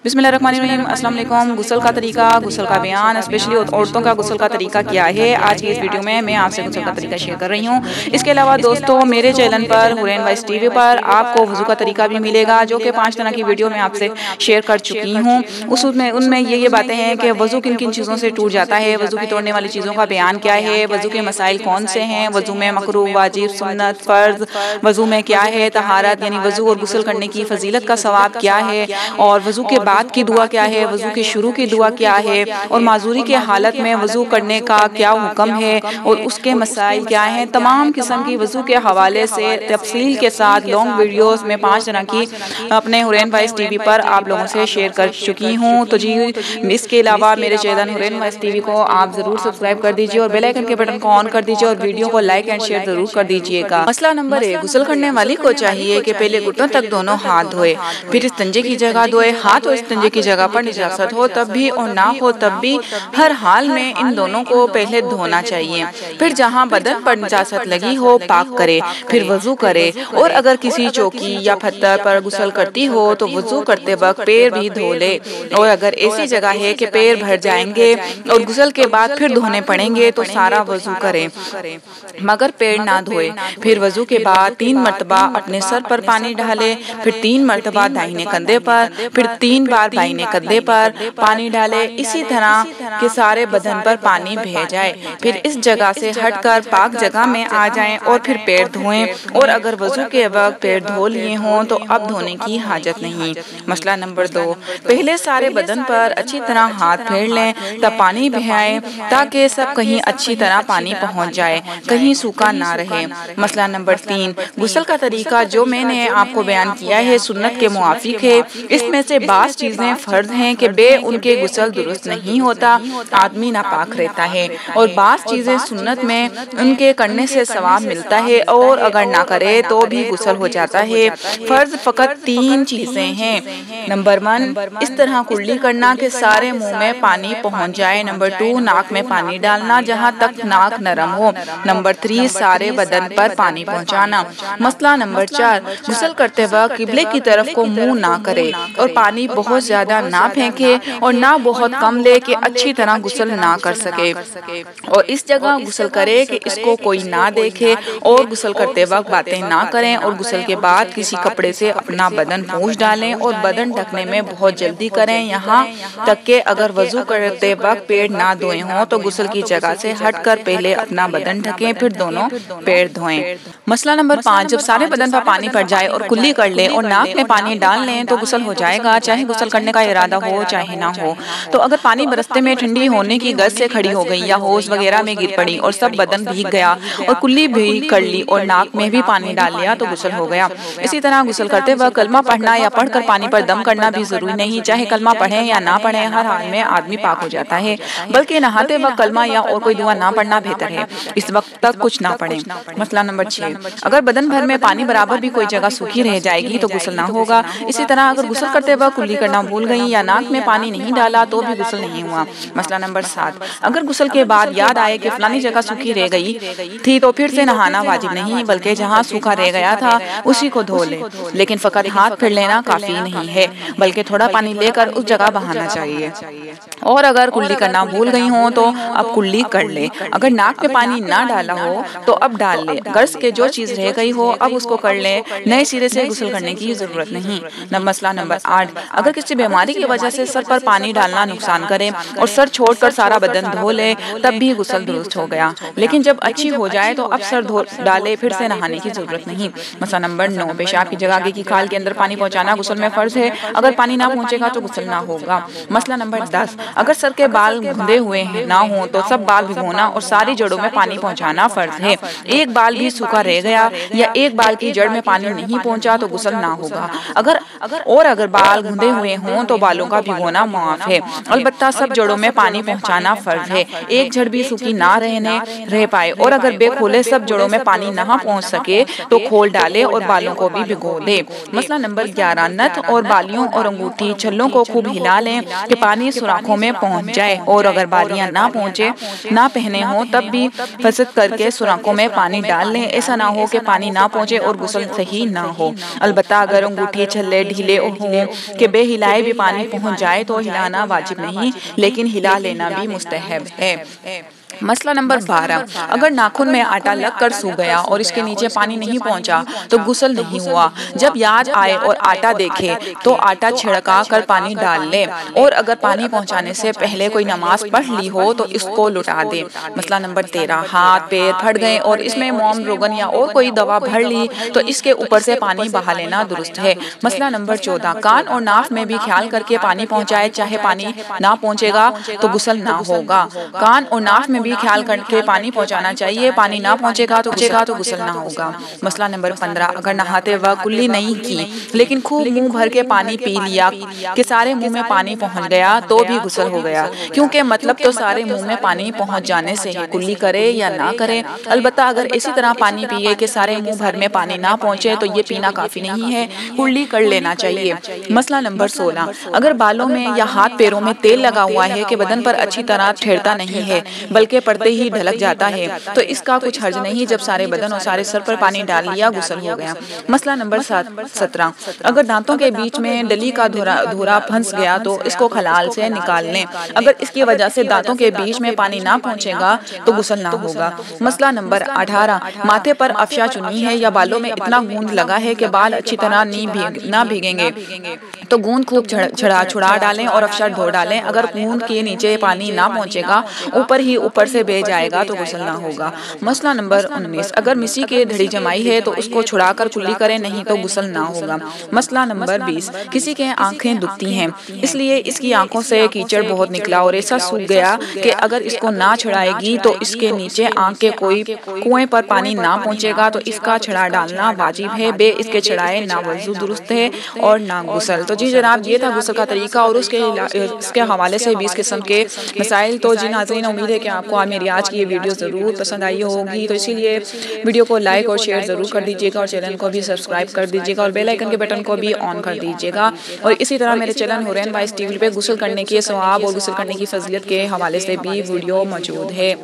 बिस्मिल्लाहिर्रहमानिर्रहीम। अस्सलाम वालेकुम। गुस्ल का तरीका, गुस्ल का बयान, स्पेशली औरतों का गुस्ल का तरीका क्या है, आज की इस वीडियो में मैं आपसे गुस्ल का तरीका शेयर कर रही हूँ। इसके अलावा दोस्तों मेरे चैनल पर हुरैन वाइस टीवी पर आपको वज़ू का तरीका भी मिलेगा, जो कि 5 तरह की वीडियो मैं आपसे शेयर कर चुकी हूँ। उनमें ये बातें हैं कि वज़ू किन किन चीज़ों से टूट जाता है, वज़ू की तोड़ने वाली चीज़ों का बयान क्या है, वज़ू के मसाइल कौन से हैं, वज़ू में मकरूह, वाजिब, सुन्नत, फ़र्ज़, वज़ू में क्या है, तहारत यानी वज़ू और गुस्ल करने की फजीलत का सवाब क्या है, और वज़ू के बाद की दुआ क्या है, वज़ू के शुरू की दुआ क्या है, और माजूरी के हालत में वज़ू करने का क्या हुक्म है और उसके मसाइल क्या हैं। तमाम किस्म की वज़ू के हवाले से तफसील के साथ लॉन्ग वीडियोस में 5 तरह की अपने हुरैन वाइस टीवी पर आप लोगों से शेयर कर चुकी हूँ। तो जी इसके अलावा मेरे चैनल हुरैन वाइस टीवी को आप ज़रूर सब्सक्राइब कर दीजिए और बेल आइकन के बटन को ऑन कर दीजिए और वीडियो को लाइक एंड शेयर ज़रूर कर दीजिएगा। मसला नंबर 1, गुस्ल करने वाली को चाहिए कि पहले घुटनों तक दोनों हाथ धोए, फिर इस्तंजे की जगह धोए। हाथ और इस्तंजे की जगह पर निजासत हो तब भी और ना हो तब भी हर हाल में इन दोनों को पहले धोना चाहिए। फिर जहां बदन पर निजासत लगी हो पाक करे, फिर वजू करे। और अगर किसी चौकी या पत्थर पर गुस्ल करती हो तो वजू करते वक्त पैर भी धो ले। और अगर ऐसी जगह है कि पैर भर जाएंगे और गुस्ल के बाद फिर धोने पड़ेंगे तो सारा वजू करे मगर पैर ना धोए। फिर वजू के बाद 3 मरतबा अपने सर पर पानी डाले, फिर 3 मरतबा दाहिने कंधे पर, फिर 3 बार दाहिने कंधे पर पानी डाले। इसी तरह के सारे बदन पर पानी बह जाए, फिर इस जगह से हटकर पाक जगह में आ जाएं और फिर पैर धोएं। और अगर वजू के वक्त पैर धो लिए हों तो अब धोने की हाजत नहीं। मसला नंबर 2, पहले सारे बदन पर अच्छी तरह हाथ फेर लें, तब पानी बहाएं ताकि सब कहीं अच्छी तरह पानी पहुंच जाए, कहीं सूखा ना रहे। मसला नंबर 3, गुस्ल का तरीका जो मैंने आपको बयान किया है सुन्नत के मुआफिक है। इसमें से बास चीजें फर्ज हैं कि बे उनके गुस्ल दुरुस्त नहीं होता, आदमी नापाक रहता है, और बास चीजें सुन्नत में उनके करने से सवाब मिलता है और अगर ना करे तो भी गुस्ल हो जाता है। फर्ज फकत 3 चीजें हैं। नंबर 1, इस तरह कुल्ली करना कि सारे मुंह में पानी पहुंच जाए। नंबर 2, नाक में पानी डालना जहां तक नाक नरम हो। नंबर 3, सारे बदन पर पानी पहुंचाना। मसला नंबर 4, गुस्ल करते वक्त किबले की तरफ को मुंह ना करे और पानी बहुत ज्यादा ना फेंके और ना बहुत कम ले कि अच्छी तरह गुस्ल ना कर सके, और इस जगह गुस्ल करे कि इसको कोई ना देखे। और गुस्ल करते वक्त बातें ना करें और गुस्ल के बाद किसी कपड़े से अपना बदन पोंछ डालें और बदन ढकने में बहुत जल्दी करें, यहाँ तक कि अगर वजू करते वक्त पैर ना धोए हों तो गुस्ल की जगह से हटकर पहले अपना बदन ढकें, फिर दोनों पैर धोएं। मसला नंबर 5, जब सारे बदन पर पानी पड़ जाए और कुल्ली कर लें और नाक में पानी डाल लें तो गुस्ल हो जाएगा, चाहे गुस्ल करने का इरादा हो चाहे ना हो। तो अगर पानी बरसते में ठंडी होने की गज से खड़ी हो गई या होश वगैरह में गिर पड़ी और सब बदन भीग गया और कुल्ली भी कर ली और नाक में भी पानी डाल लिया तो गुस्ल हो गया। इसी तरह गुस्ल करते वक्त कलमा पढ़ना या पढ़कर पानी पर दम करना भी जरूरी नहीं, चाहे कलमा पढ़े या ना पढ़े, हर हाल में आदमी पाक हो जाता है। बल्कि नहाते वक्त कलमा या और कोई दुआ ना पढ़ना बेहतर है, इस वक्त तक कुछ ना पढ़े। मसला नंबर 6, अगर बदन भर में पानी बराबर भी कोई जगह सूखी रह जाएगी तो गुस्ल ना होगा। इसी तरह अगर गुस्ल करते वक्त कुल्ली करना भूल गई या नाक में पानी नहीं डाला तो भी गुस्ल नहीं हुआ। मसला नंबर 7, अगर गुस्ल के बाद याद आए कि फलानी जगह सूखी रह गई थी तो फिर से नहाना वाजिब नहीं, बल्कि जहाँ सूखा रह गया था उसी को धो ले। लेकिन फकत हाथ फिर लेना काफी नहीं है, बल्कि थोड़ा पानी लेकर उस जगह बहाना चाहिए। और अगर कुल्ली करना भूल गई हो तो अब कुल्ली कर ले। अगर नाक में पानी ना डाला हो तो अब डाल ले। गर्ज के जो चीज रह गई हो अब उसको कर ले, नए सिरे से गुस्ल करने की जरूरत नहीं। मसला नंबर 8, अगर किसी बीमारी की वजह से सर पर पानी डालना नुकसान करे और सर छोड़कर सारा बदन धो ले तब भी गुस्ल दुरुस्त हो गया, लेकिन जब अच्छी हो जाए तो अब सर धो डाले, फिर से नहाने की जरूरत नहीं। मसला नंबर 9, पेशाब की जगह आगे की खाल के अंदर पानी पहुंचाना गुस्ल में फर्ज है, अगर पानी ना पहुंचेगा तो गुस्ल ना होगा। मसला नंबर 10, अगर सर के बाल गूंदे हुए ना हो तो सब बाल भिगोना और सारी जड़ों में पानी पहुंचाना फर्ज है। एक बाल भी सूखा रह गया या एक बाल की जड़ में पानी नहीं पहुंचा तो गुस्ल ना होगा। अगर बाल गूंदे हुए हों तो बालों का भिगोना मुआफ है, अलबत्ता सब जड़ों में पानी पहुंचाना फर्ज है। एक जड़ भी सूखी ना रह पाए और अगर बेखोले सब जड़ों में पानी ना पहुंच सके तो खोल डाले और बालों को भी भिगो दे। मसला नंबर 11, नथ और बालियों और अंगूठी छल्लों को खूब हिला लें कि पानी सुराखों में पहुंच जाए, और अगर बालियां ना पहुंचे ना पहने हो तब भी फसद करके सुराखों में पानी डाल लें। ऐसा ना हो कि पानी ना पहुंचे और गुस्ल सही ना हो। अलबत्ता अगर अंगूठी छल्ले ढीले हों कि बे ہلائے بھی پانی پہنچ جائے تو ہلانا واجب نہیں، لیکن ہلا لینا بھی مستحب ہے۔ مسئلہ نمبر 12، اگر ناخن میں آٹا لگ کر سوکھ گیا اور اس کے نیچے پانی نہیں پہنچا تو غسل نہیں ہوا۔ جب یاد آئے اور آٹا دیکھے تو آٹا چھڑکا کر پانی ڈال لے، اور اگر پانی پہنچانے سے پہلے کوئی نماز پڑھ لی ہو تو اس کو لٹا دے۔ مسئلہ نمبر 13، ہاتھ پیر پھٹ گئے اور اس میں موم روغن یا اور کوئی دوا بھر لی تو اس کے اوپر سے پانی بہا لینا درست ہے۔ مسئلہ نمبر 14، کان اور ناف میں بھی خیال کر کے پانی پہنچائے، چاہے پانی نہ پہنچے گا تو غسل نہ ہوگا۔ کان اور ناف میں بھی خیال کر کے پانی پہنچانا چاہیے، پانی نہ پہنچے گا تو غسل نہ ہوگا۔ مسئلہ نمبر 15، اگر نہاتے وقت کلی نہیں کی لیکن خوب منہ بھر کے پانی پی لیا کہ سارے منہ میں پانی پہنچ گیا تو بھی غسل ہو گیا، کیونکہ مطلب تو سارے منہ میں پانی پہنچ جانے سے ہے، کلی کرے یا نہ کرے۔ البتہ اگر اسی طرح پانی پیے کہ سارے منہ بھر میں پانی نہ پہنچے تو یہ پینا کافی نہیں ہے، کلی کر لینا چاہیے۔ مسئلہ نمبر 16، اگر بالوں میں یا ہاتھ پیروں میں تیل لگا ہوا ہے کہ بدن پر اچھی طرح ٹھہرتا نہیں ہے بلکہ پڑتے ہی ڈھلک جاتا ہے تو اس کا کچھ حرج نہیں، جب سارے بدن اور سارے سر پر پانی ڈال لیا غسل ہو گیا۔ مسئلہ نمبر 17، اگر دانتوں کے بیچ میں ڈلی کا دھورا پھنس گیا تو اس کو خلال سے نکال لیں، اگر اس کی وجہ سے دانتوں کے بیچ میں پانی نہ پہنچے گا تو غسل نہ ہوگا۔ مسئلہ نمبر 18، ماتھے پر افشا چنی ہے یا بالوں میں اتنا گوند لگا ہے کہ بال اچھی طرح نہ بھیگیں گے تو گوند خوب چھڑا ڈالیں اور افشا دھو ڈالیں، اگر گوند کے نیچے پانی نہ پہنچے گا اوپر سے بہ جائے گا تو غسل نہ ہوگا۔ مسئلہ نمبر 19، اگر مسی کی دھڑی جمائی ہے تو اس کو چھڑا کر کلی کرے، نہیں تو غسل نہ ہوگا۔ مسئلہ نمبر 20، کسی کے آنکھیں دکھتی ہیں اس لیے اس کی آنکھوں سے کیچڑ بہت نکلا اور ایسا سوکھ گیا کہ اگر اس کو نہ چھڑائے گی تو اس کے نیچے آنکھ کے کوئی کنویں پر پانی نہ پہنچے گا تو اس کا چھڑا ڈالنا واجب ہے، بے اس کے چھڑائے نہ وضو درست ہے اور نہ غسل۔ تو جی جناب، یہ تھا غسل کا طریقہ اور اس کے حوالے سے 20 قسم کے مسائل۔ تو جی ناظرین، امید ہے کہ آپ کو میری آج کی یہ ویڈیو ضرور پسند آئی ہوگی، تو اسی لیے ویڈیو کو لائک اور شیئر ضرور کر دیجیے گا اور چینل کو بھی سبسکرائب کر دیجیے گا اور بیل آئیکن کے بٹن کو بھی آن کر دیجیے گا۔ اور اسی طرح میرے چینل حورین وائس ٹی وی پہ غسل کرنے کے ثواب اور غسل کرنے کی فضیلت کے حوالے سے بھی ویڈیو موجود ہے۔